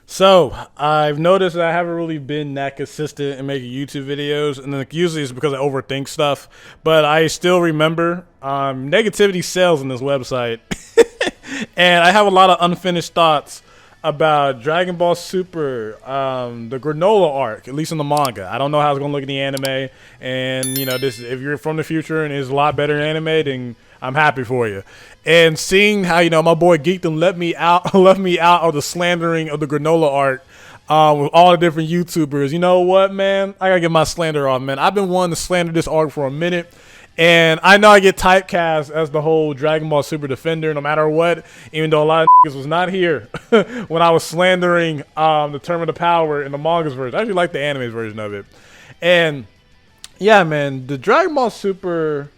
So I've noticed that I haven't really been that consistent in making YouTube videos, and then usually it's because I overthink stuff. But I still remember negativity sells on this website, and I have a lot of unfinished thoughts about Dragon Ball Super, the Granolah arc, at least in the manga. I don't know how it's gonna look in the anime, and this if you're from the future and it's a lot better in anime, then I'm happy for you. And seeing how my boy Geekdom let me out, left me out of the slandering of the Granolah arc with all the different YouTubers. You know what, man? I gotta get my slander off, man. I've been wanting to slander this arc for a minute. And I know I get typecast as the whole Dragon Ball Super defender no matter what, even though a lot of niggas was not here when I was slandering the Tournament of Power in the manga's version. I actually like the anime's version of it. And yeah, man, the Dragon Ball Super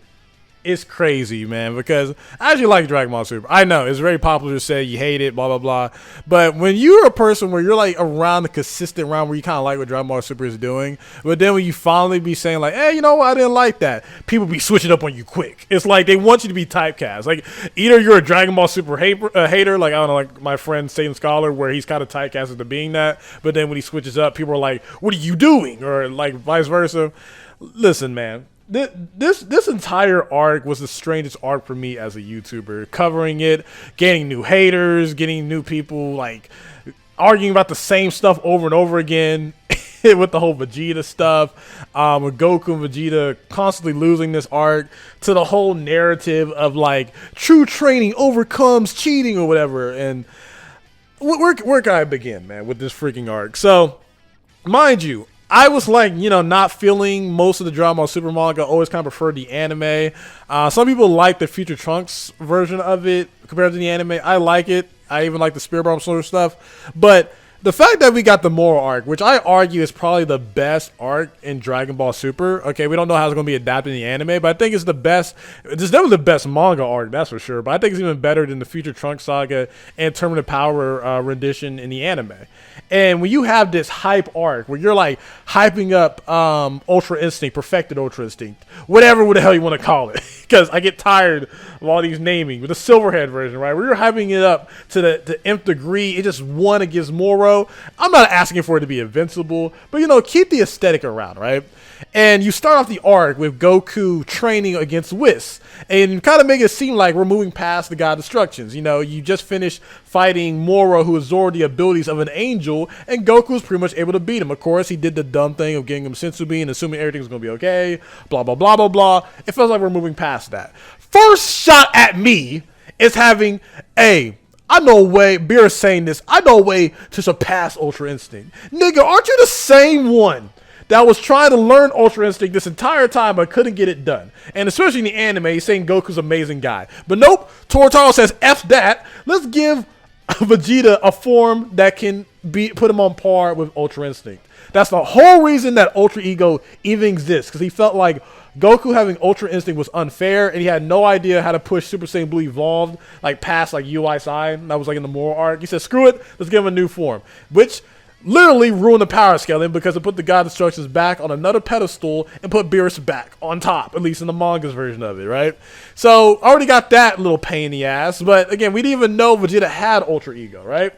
is crazy, man, because I actually like Dragon Ball Super. I know it's very popular to say you hate it, blah, blah, blah. But when you're a person where you're like around the consistent round where you kind of like what Dragon Ball Super is doing, but then when you finally be saying like, hey, you know what, I didn't like that, people be switching up on you quick. It's like they want you to be typecast. Like either you're a Dragon Ball Super hater, like I don't know, like my friend Satan Scholar, where he's kind of typecasted to being that, but then when he switches up, people are like, what are you doing? Or like vice versa. Listen, man. This entire arc was the strangest arc for me as a YouTuber. Covering it, getting new haters, getting new people like arguing about the same stuff over and over again with the whole Vegeta stuff, with Goku and Vegeta constantly losing this arc, to the whole narrative of like true training overcomes cheating or whatever. And where can I begin, man, with this freaking arc? So, mind you, I was like, not feeling most of the Dragon Ball Super manga. Always kind of preferred the anime. Some people like the Future Trunks version of it compared to the anime. I like it. I even like the Spirit Bomb sort of stuff. But the fact that we got the Moral arc, which I argue is probably the best arc in Dragon Ball Super. Okay, we don't know how it's going to be adapted in the anime, but I think it's the best. It's definitely the best manga arc, that's for sure. But I think it's even better than the Future Trunks saga and Tournament of Power rendition in the anime. And when you have this hype arc where you're like hyping up Ultra Instinct, Perfected Ultra Instinct, whatever the hell you want to call it, because I get tired of all these naming, with the Silverhead version, right? Where you're hyping it up to the nth degree, it just won against Moro. I'm not asking for it to be invincible, but keep the aesthetic around, right? And you start off the arc with Goku training against Whis, and kind of make it seem like we're moving past the God Destructions. You just finished fighting Moro, who absorbed the abilities of an angel, and Goku was pretty much able to beat him. Of course, he did the dumb thing of getting him Senzu Bean, assuming everything was going to be okay, blah, blah, blah, blah, blah. It feels like we're moving past that. First shot at me is having I know a way, Beer is saying this, I know a way to surpass Ultra Instinct. Nigga, aren't you the same one that was trying to learn Ultra Instinct this entire time but couldn't get it done? And especially in the anime, he's saying Goku's an amazing guy. But nope, Torotaro says, F that, let's give Vegeta a form that can put him on par with Ultra Instinct. That's the whole reason that Ultra Ego even exists, because he felt like Goku having Ultra Instinct was unfair, and he had no idea how to push Super Saiyan Blue Evolved like past like UISI. That was like in the Moral arc. He said, screw it, let's give him a new form, which literally ruined the Power Skeleton because it put the God Destructions back on another pedestal and put Beerus back on top, at least in the manga's version of it, right? So already got that little pain in the ass, but again, we didn't even know Vegeta had Ultra Ego, right?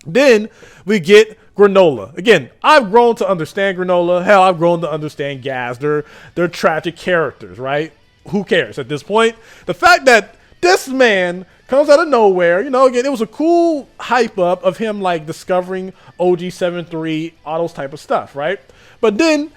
Then we get Granolah. Again, I've grown to understand Granolah. Hell, I've grown to understand Gaz. They're tragic characters, right? Who cares at this point? The fact that this man comes out of nowhere, again, it was a cool hype up of him like discovering OG73, all those type of stuff, right? But then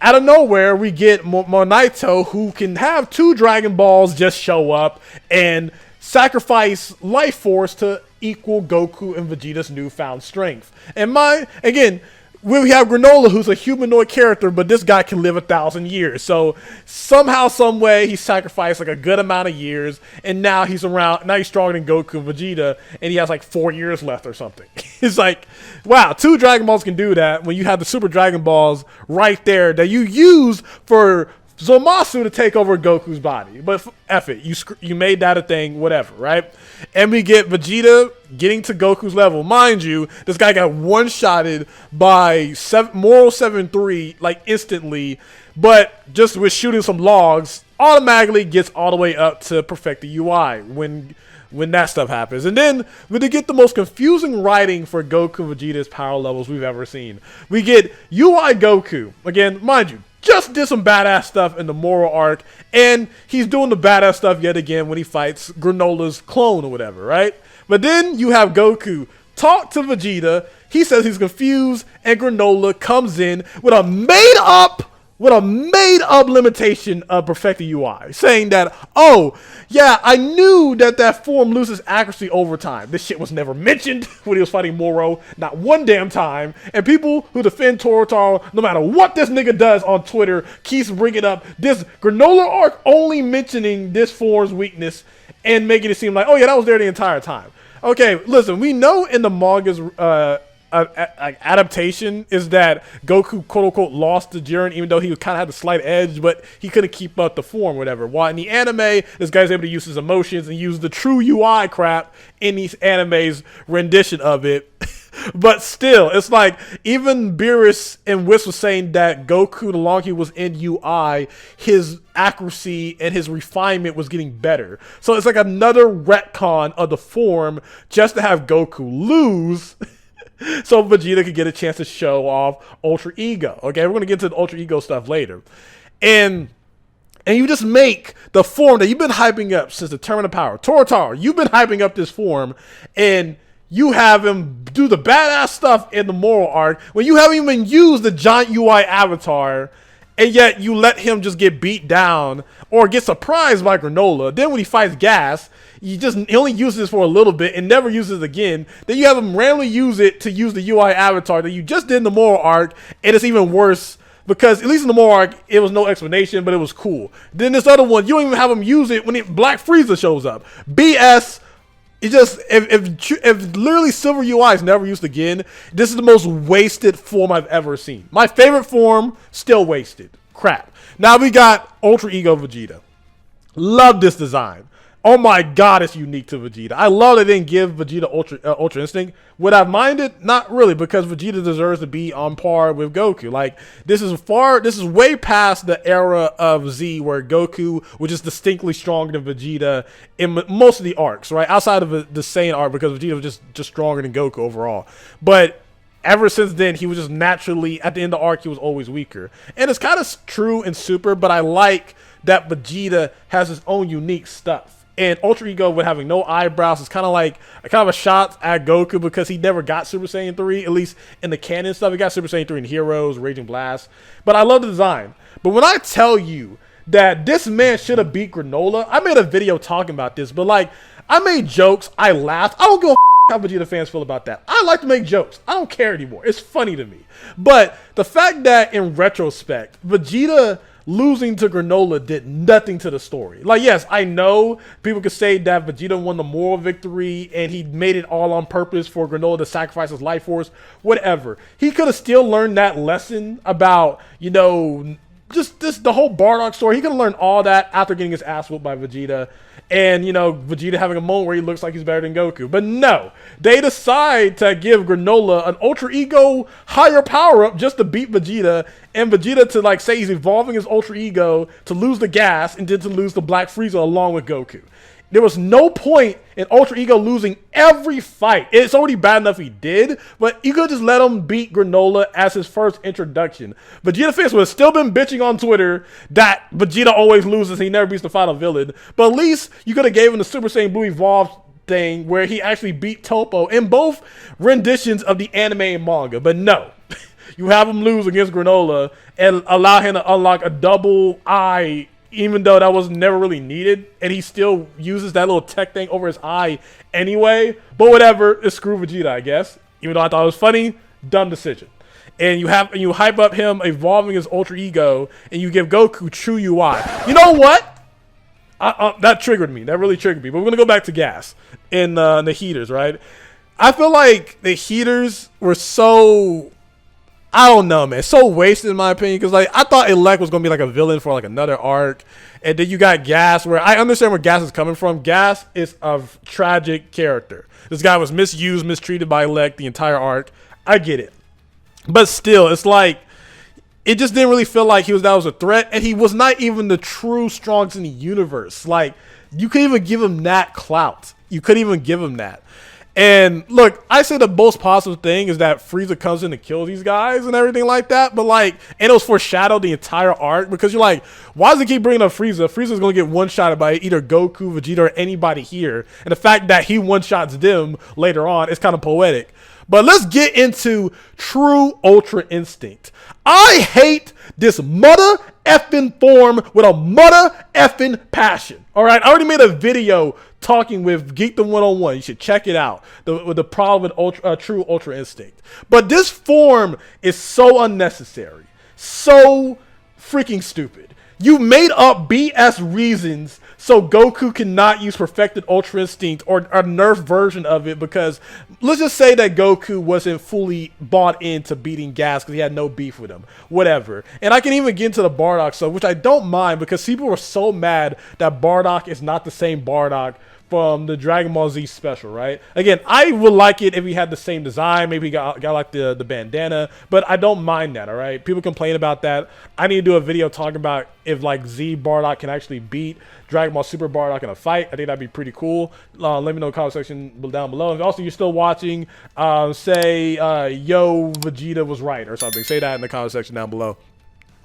out of nowhere, we get Monaito, who can have 2 Dragon Balls just show up and sacrifice life force to equal Goku and Vegeta's newfound strength. And again, we have Granolah, who's a humanoid character, but this guy can live 1,000 years. So somehow, some way, he sacrificed like a good amount of years, and now he's around. Now he's stronger than Goku and Vegeta, and he has like 4 years left or something. It's like, wow, 2 Dragon Balls can do that when you have the Super Dragon Balls right there that you use for Zomasu to take over Goku's body. But F it, you made that a thing, whatever, right? And we get Vegeta getting to Goku's level. Mind you, this guy got one-shotted by Moral 7-3 like instantly, but just with shooting some logs, automatically gets all the way up to perfect the UI. When when that stuff happens. And then we get the most confusing writing for Goku Vegeta's power levels we've ever seen. We get UI Goku. Again, mind you, just did some badass stuff in the Moral arc, and he's doing the badass stuff yet again when he fights Granola's clone or whatever, right? But then you have Goku talk to Vegeta. He says he's confused, and Granolah comes in with a made-up limitation of perfected UI, saying that, oh, yeah, I knew that form loses accuracy over time. This shit was never mentioned when he was fighting Moro, not one damn time. And people who defend Toro, no matter what this nigga does on Twitter, keeps bringing up this Granolah arc only mentioning this form's weakness and making it seem like, oh yeah, that was there the entire time. Okay, listen, we know in the manga's adaptation is that Goku quote-unquote lost the Jiren, even though he kind of had a slight edge, but he couldn't keep up the form or whatever. While in the anime, this guy's able to use his emotions and use the true UI crap in these anime's rendition of it. But still, it's like, even Beerus and Whis was saying that Goku, the longer he was in UI, his accuracy and his refinement was getting better. So it's like another retcon of the form just to have Goku lose so Vegeta could get a chance to show off Ultra Ego. Okay, we're going to get to the Ultra Ego stuff later. And you just make the form that you've been hyping up since the Tournament of Power. Toro, you've been hyping up this form, and you have him do the badass stuff in the Moral arc when you haven't even used the giant UI avatar, and yet you let him just get beat down or get surprised by Granolah. Then when he fights Gas, he only uses this for a little bit and never uses it again. Then you have him randomly use it to use the UI avatar that you just did in the Moral arc, and it's even worse because at least in the Moral arc, it was no explanation, but it was cool. Then this other one, you don't even have him use it when Black Frieza shows up. BS. It's just, if literally Silver UI is never used again, this is the most wasted form I've ever seen. My favorite form, still wasted. Crap. Now we got Ultra Ego Vegeta. Love this design. Oh my god, it's unique to Vegeta. I love they didn't give Vegeta Ultra Instinct. Would I mind it? Not really, because Vegeta deserves to be on par with Goku. Like, this is way past the era of Z where Goku was just distinctly stronger than Vegeta in most of the arcs, right? Outside of the Saiyan arc, because Vegeta was just stronger than Goku overall. But ever since then, he was just naturally, at the end of the arc, he was always weaker. And it's kind of true in Super, but I like that Vegeta has his own unique stuff. And Ultra Ego with having no eyebrows is kind of a shot at Goku because he never got Super Saiyan 3, at least in the canon stuff. He got Super Saiyan 3 in Heroes, Raging Blast. But I love the design. But when I tell you that this man should have beat Granolah, I made a video talking about this, but like, I made jokes, I laughed. I don't give a how Vegeta fans feel about that. I like to make jokes. I don't care anymore. It's funny to me. But the fact that in retrospect, Vegeta losing to Granolah did nothing to the story. Like, yes, I know people could say that Vegeta won the moral victory and he made it all on purpose for Granolah to sacrifice his life force. Whatever. He could have still learned that lesson about, you know, just the whole Bardock story. He could have learned all that after getting his ass whooped by Vegeta. And, you know, Vegeta having a moment where he looks like he's better than Goku. But no, they decide to give Granolah an Ultra Ego higher power-up just to beat Vegeta. And Vegeta to, like, say he's evolving his Ultra Ego to lose the gas and then to lose the Black Frieza along with Goku. There was no point in Ultra Ego losing every fight. It's already bad enough he did, but you could just let him beat Granolah as his first introduction. Vegeta fans would have still been bitching on Twitter that Vegeta always loses, he never beats the final villain. But at least you could have gave him the Super Saiyan Blue Evolved thing where he actually beat Toppo in both renditions of the anime and manga. But no, you have him lose against Granolah and allow him to unlock a double eye, even though that was never really needed, and he still uses that little tech thing over his eye anyway. But whatever, it's screw Vegeta, I guess. Even though I thought it was funny, dumb decision. And you hype up him evolving his Ultra Ego, and you give Goku true UI. You know what? That triggered me. That really triggered me. But we're gonna go back to Gas in the heaters, right? I feel like the heaters were so, I don't know, man, so wasted in my opinion, because like I thought Elec was gonna be like a villain for like another arc, and then you got Gas, where I understand where Gas is coming from. Gas is a tragic character. This guy was misused, mistreated by Elec the entire arc. I get it, but still, it's like it just didn't really feel like that was a threat, and he was not even the true strongest in the universe. Like, you couldn't even give him that clout. You couldn't even give him that. And look, I say the most positive thing is that Frieza comes in to kill these guys and everything like that. But like, and it was foreshadowed the entire arc, because you're like, why does it keep bringing up Frieza? Frieza's gonna get one-shotted by either Goku, Vegeta, or anybody here. And the fact that he one-shots them later on is kind of poetic. But let's get into True Ultra Instinct. I hate this mother effing form with a mother effing passion. All right, I already made a video talking with Geekdom 101. You should check it out. With the problem with True Ultra Instinct. But this form is so unnecessary, so freaking stupid. You made up BS reasons so Goku cannot use Perfected Ultra Instinct or a nerf version of it, because let's just say that Goku wasn't fully bought into beating Gas because he had no beef with him. Whatever. And I can even get into the Bardock stuff, which I don't mind, because people were so mad that Bardock is not the same Bardock from the Dragon Ball Z special, right? Again, I would like it if he had the same design. Maybe he got like the bandana, but I don't mind that, all right? People complain about that. I need to do a video talking about if like Z Bardock can actually beat Dragon Ball Super Bardock in a fight. I think that'd be pretty cool. Let me know in the comment section down below. If also you're still watching, say Yo Vegeta was right or something. Say that in the comment section down below.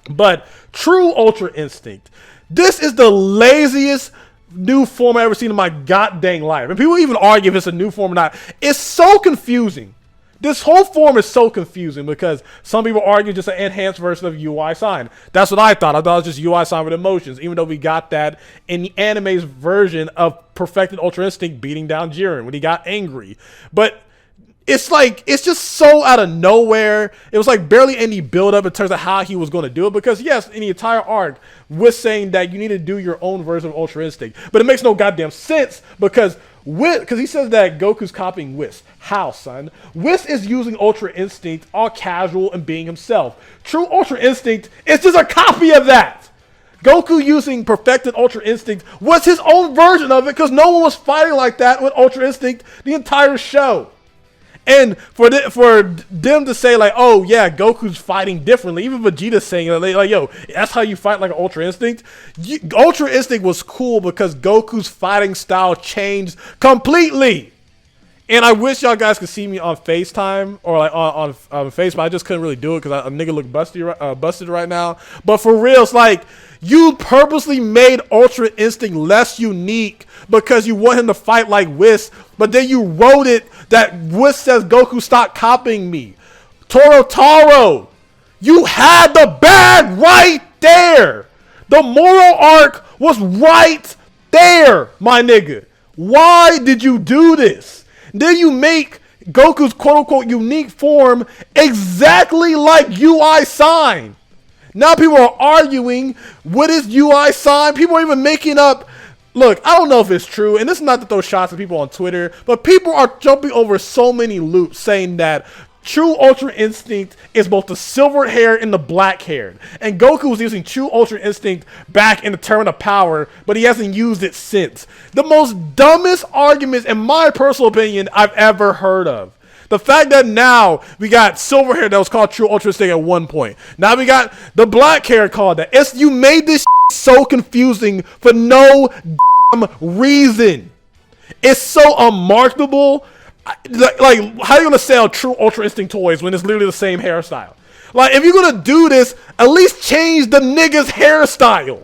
But True Ultra Instinct. This is the laziest new form I've ever seen in my goddamn life. And people even argue if it's a new form or not. It's so confusing. This whole form is so confusing because some people argue just an enhanced version of UI sign. That's what I thought. I thought it was just UI sign with emotions, even though we got that in the anime's version of Perfected Ultra Instinct beating down Jiren when he got angry. But it's like, it's just so out of nowhere. It was like barely any build up in terms of how he was going to do it, because yes, in the entire arc was saying that you need to do your own version of Ultra Instinct, but it makes no goddamn sense because he says that Goku's copying Whis. How, son? Whis is using Ultra Instinct all casual and being himself. True Ultra Instinct is just a copy of that. Goku using Perfected Ultra Instinct was his own version of it, because no one was fighting like that with Ultra Instinct the entire show. And for them to say like, oh yeah, Goku's fighting differently, even Vegeta saying like, yo, that's how you fight like an Ultra Instinct. Ultra Instinct was cool because Goku's fighting style changed completely. And I wish y'all guys could see me on FaceTime or like on Facebook. I just couldn't really do it because a nigga look busted right now. But for real, it's like you purposely made Ultra Instinct less unique because you want him to fight like Whis, but then you wrote it that Whis says Goku stop copying me. Taro, you had the bag right there. The moral arc was right there, my nigga. Why did you do this? Then you make Goku's quote-unquote unique form exactly like UI sign. Now people are arguing, what is UI sign? People are even making up, look, I don't know if it's true, and this is not to throw shots at people on Twitter, but people are jumping over so many loops saying that True Ultra Instinct is both the silver haired and the black haired. And Goku was using True Ultra Instinct back in the Tournament of Power, but he hasn't used it since. The most dumbest arguments, in my personal opinion, I've ever heard of. The fact that now we got silver hair that was called True Ultra Instinct at one point. Now we got the black hair called that. You made this so confusing for no damn reason. It's so unmarketable. Like, how are you gonna sell True Ultra Instinct toys when it's literally the same hairstyle? Like, if you're gonna do this, at least change the nigga's hairstyle.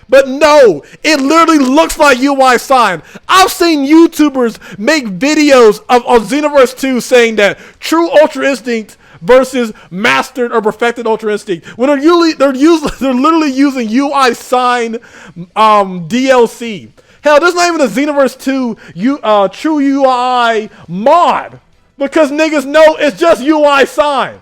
But no, it literally looks like UI sign. I've seen YouTubers make videos of Xenoverse 2 saying that True Ultra Instinct versus Mastered or Perfected Ultra Instinct, when they're literally using UI sign DLC. Hell, there's not even a Xenoverse 2 True UI mod, because niggas know it's just UI sign.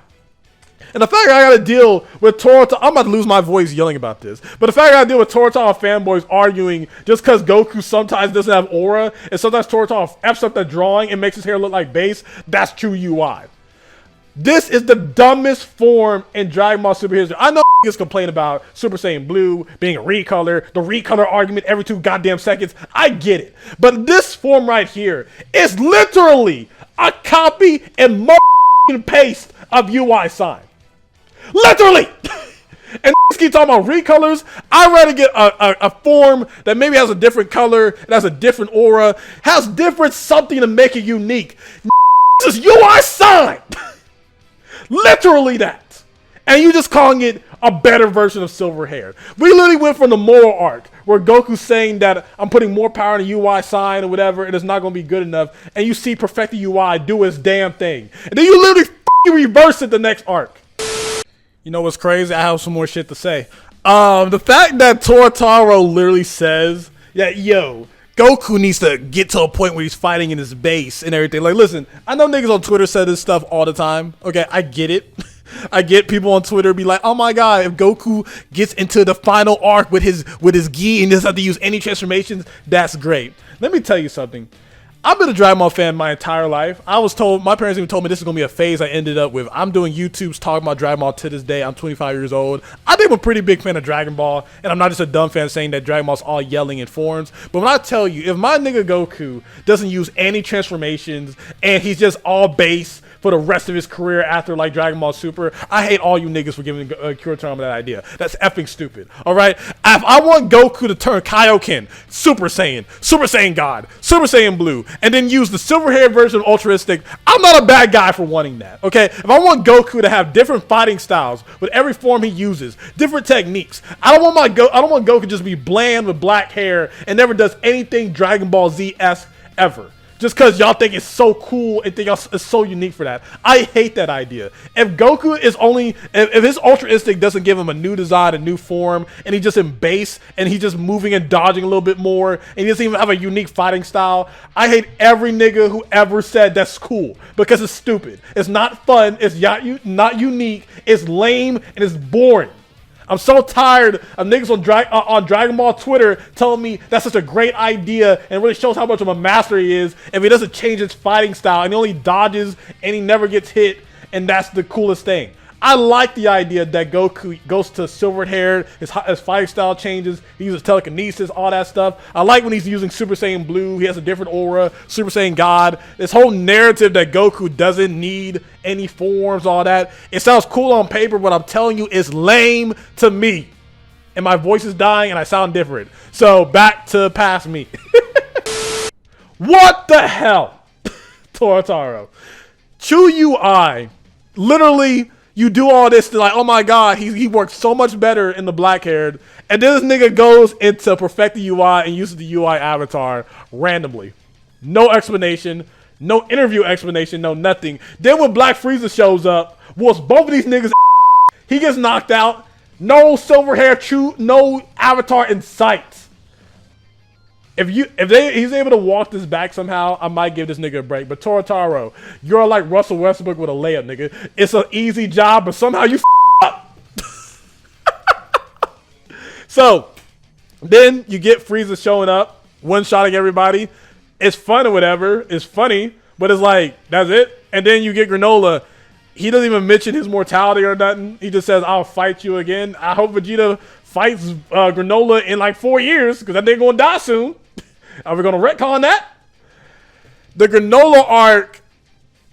And the fact that I gotta deal with Torota, I'm about to lose my voice yelling about this, but the fact that I gotta deal with Torota fanboys arguing just because Goku sometimes doesn't have aura, and sometimes Torota F's up the drawing and makes his hair look like base, that's true UI. This is the dumbest form in Dragon Ball Super history. I know niggas complain about Super Saiyan Blue being a recolor, the recolor argument every 2 goddamn seconds. I get it. But this form right here is literally a copy and paste of UI sign. Literally! And keep talking about recolors. I'd rather get a form that maybe has a different color, it has a different aura, has different something to make it unique. This is UI sign. Literally that. And you just calling it a better version of Silver Hair. We literally went from the moral arc where Goku's saying that I'm putting more power in the UI sign or whatever, and it's not going to be good enough. And you see Perfected UI do its damn thing. And then you literally reverse it the next arc. You know what's crazy? I have some more shit to say. The fact that Torotaro literally says that, yo, Goku needs to get to a point where he's fighting in his base and everything. Like, listen, I know niggas on Twitter say this stuff all the time. Okay, I get it. I get people on Twitter be like, oh my god, if Goku gets into the final arc with his gi and doesn't have to use any transformations, that's great. Let me tell you something. I've been a Dragon Ball fan my entire life. I was told, my parents even told me this is going to be a phase I ended up with. I'm doing YouTubes talking about Dragon Ball to this day. I'm 25 years old. I think I'm a pretty big fan of Dragon Ball, and I'm not just a dumb fan saying that Dragon Ball's all yelling in forms. But when I tell you, if my nigga Goku doesn't use any transformations and he's just all base for the rest of his career after like Dragon Ball Super, I hate all you niggas for giving Kurotarama that idea. That's effing stupid. All right, if I want Goku to turn Kaioken, Super Saiyan God, Super Saiyan Blue, and then use the silver hair version of Ultra Instinct, I'm not a bad guy for wanting that. Okay, if I want Goku to have different fighting styles with every form he uses, different techniques, I don't want Goku to just be bland with black hair and never does anything Dragon Ball Z-esque ever. Just because y'all think it's so cool and think it's so unique for that. I hate that idea. If Goku is only, if his Ultra Instinct doesn't give him a new design, a new form, and he's just in base, and he's just moving and dodging a little bit more, and he doesn't even have a unique fighting style, I hate every nigga who ever said that's cool. Because it's stupid. It's not fun, it's not unique, it's lame, and it's boring. I'm so tired of niggas on Dragon Ball Twitter telling me that's such a great idea and it really shows how much of a master he is if he doesn't change his fighting style and he only dodges and he never gets hit, and that's the coolest thing. I like the idea that Goku goes to silver hair, his fighting style changes, he uses telekinesis, all that stuff. I like when he's using Super Saiyan Blue, he has a different aura, Super Saiyan God. This whole narrative that Goku doesn't need any forms, all that. It sounds cool on paper, but I'm telling you, it's lame to me. And my voice is dying and I sound different. So back to past me. What the hell? Torotaro. Chu UI, literally, you do all this to like, oh my god, he works so much better in the black haired, and then this nigga goes into Perfected UI and uses the UI avatar randomly. No explanation, no interview explanation, no nothing. Then when Black Frieza shows up, whoops both of these niggas, he gets knocked out, no silver hair Chu, no avatar in sight. If he's able to walk this back somehow, I might give this nigga a break. But Torotaro, you're like Russell Westbrook with a layup, nigga. It's an easy job, but somehow you up. So, then you get Frieza showing up, one-shotting everybody. It's fun or whatever. It's funny, but it's like, that's it. And then you get Granolah. He doesn't even mention his mortality or nothing. He just says, I'll fight you again. I hope Vegeta fights Granolah in like 4 years, because that nigga gonna die soon. Are we gonna retcon that? The Granolah arc,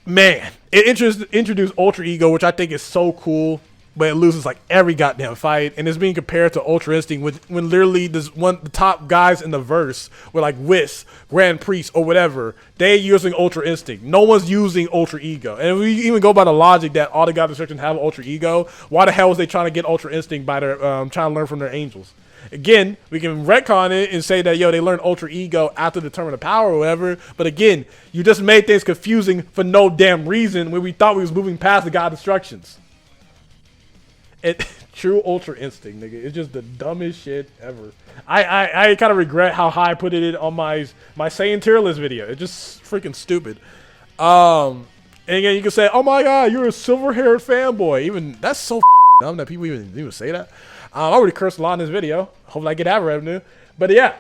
man, it introduced Ultra Ego, which I think is so cool, but it loses like every goddamn fight, and it's being compared to Ultra Instinct when literally the top guys in the verse were like Whis, Grand Priest, or whatever. They're using Ultra Instinct. No one's using Ultra Ego. And if we even go by the logic that all the God Destruction have Ultra Ego, why the hell was they trying to get Ultra Instinct by their trying to learn from their angels? Again, we can retcon it and say that, yo, they learned Ultra Ego after the Tournament of Power or whatever. But again, you just made things confusing for no damn reason when we thought we was moving past the God Destructions. True Ultra Instinct, nigga. It's just the dumbest shit ever. I kind of regret how high I put it on my Saiyan tier list video. It's just freaking stupid. And again, you can say, oh my god, you're a silver-haired fanboy. Even that's so dumb that people even say that. I already cursed a lot in this video. Hopefully I get ad revenue. But yeah,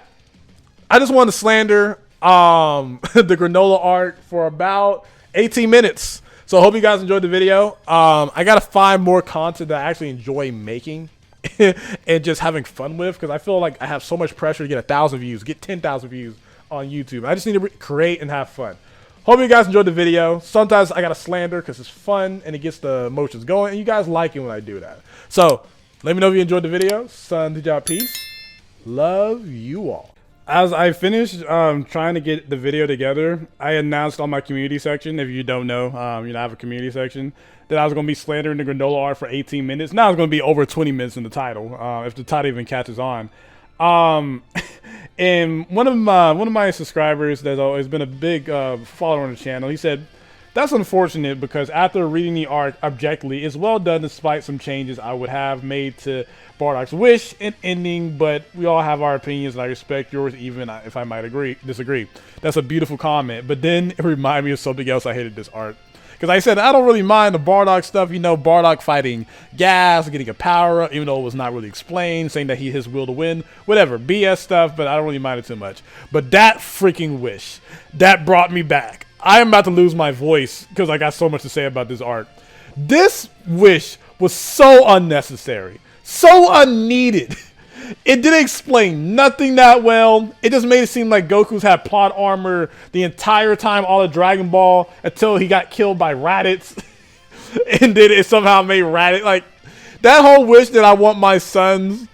I just wanted to slander the Granolah arc for about 18 minutes. So I hope you guys enjoyed the video. I got to find more content that I actually enjoy making and just having fun with, because I feel like I have so much pressure to get 1,000 views, get 10,000 views on YouTube. I just need to create and have fun. Hope you guys enjoyed the video. Sometimes I got to slander because it's fun and it gets the emotions going, and you guys like it when I do that. So Let me know if you enjoyed the video. SonTJ, peace. Love you all. As I finished trying to get the video together, I announced on my community section, if you don't know, I have a community section, that I was going to be slandering the Granolah art for 18 minutes. Now it's going to be over 20 minutes in the title, if the title even catches on. And one of my subscribers that's always been a big follower on the channel, he said, that's unfortunate because after reading the arc objectively, it's well done despite some changes I would have made to Bardock's wish and ending, but we all have our opinions and I respect yours even if I might disagree. That's a beautiful comment, but then it reminded me of something else I hated this art. Because I said, I don't really mind the Bardock stuff, Bardock fighting gas, getting a power up, even though it was not really explained, saying that his will to win, whatever, BS stuff, but I don't really mind it too much. But that freaking wish, that brought me back. I am about to lose my voice because I got so much to say about this art. This wish was so unnecessary, so unneeded. It didn't explain nothing that well. It just made it seem like Goku's had plot armor the entire time, all of Dragon Ball, until he got killed by Raditz. And then it somehow made Raditz, like, that whole wish that I want my sons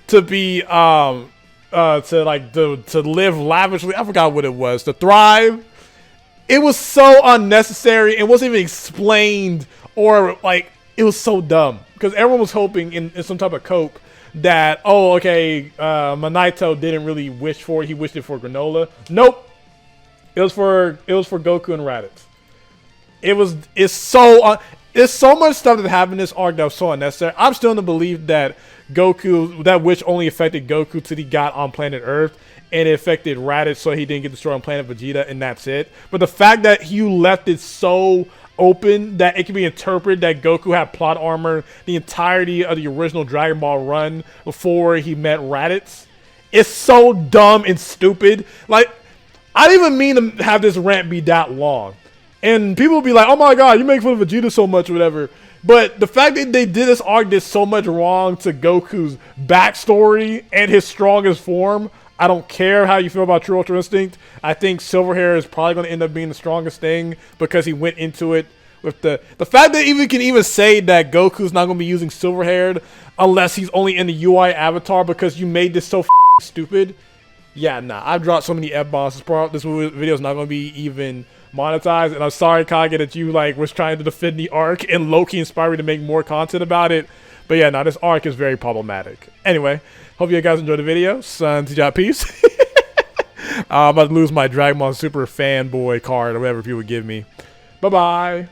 to be, to live lavishly, I forgot what it was, to thrive. It was so unnecessary. It wasn't even explained, or like, it was so dumb. Because everyone was hoping in some type of cope that, oh, okay, Manito didn't really wish for it. He wished it for Granolah. Nope. It was for Goku and Raditz. It's so much stuff that happened in this arc that was so unnecessary. I'm still in the belief that that wish only affected Goku till he got on planet Earth, and it affected Raditz so he didn't get destroyed on planet Vegeta, and that's it. But the fact that you left it so open that it can be interpreted that Goku had plot armor the entirety of the original Dragon Ball run before he met Raditz, it's so dumb and stupid. Like, I didn't even mean to have this rant be that long. And people will be like, oh my god, you make fun of Vegeta so much or whatever. But the fact that they did this arc did so much wrong to Goku's backstory and his strongest form. I don't care how you feel about True Ultra Instinct. I think Silverhair is probably going to end up being the strongest thing because he went into it with the fact that you can even say that Goku's not going to be using Silverhaired unless he's only in the UI avatar because you made this so stupid. Yeah, nah, I've dropped so many F-bombs. This video is not going to be even monetized, and I'm sorry, Kage, that you was trying to defend the arc and Loki inspired me to make more content about it. But yeah, this arc is very problematic. Anyway, hope you guys enjoyed the video. SonTJ, peace. I'm about to lose my Dragon Ball Super fanboy card or whatever people would give me. Bye-bye.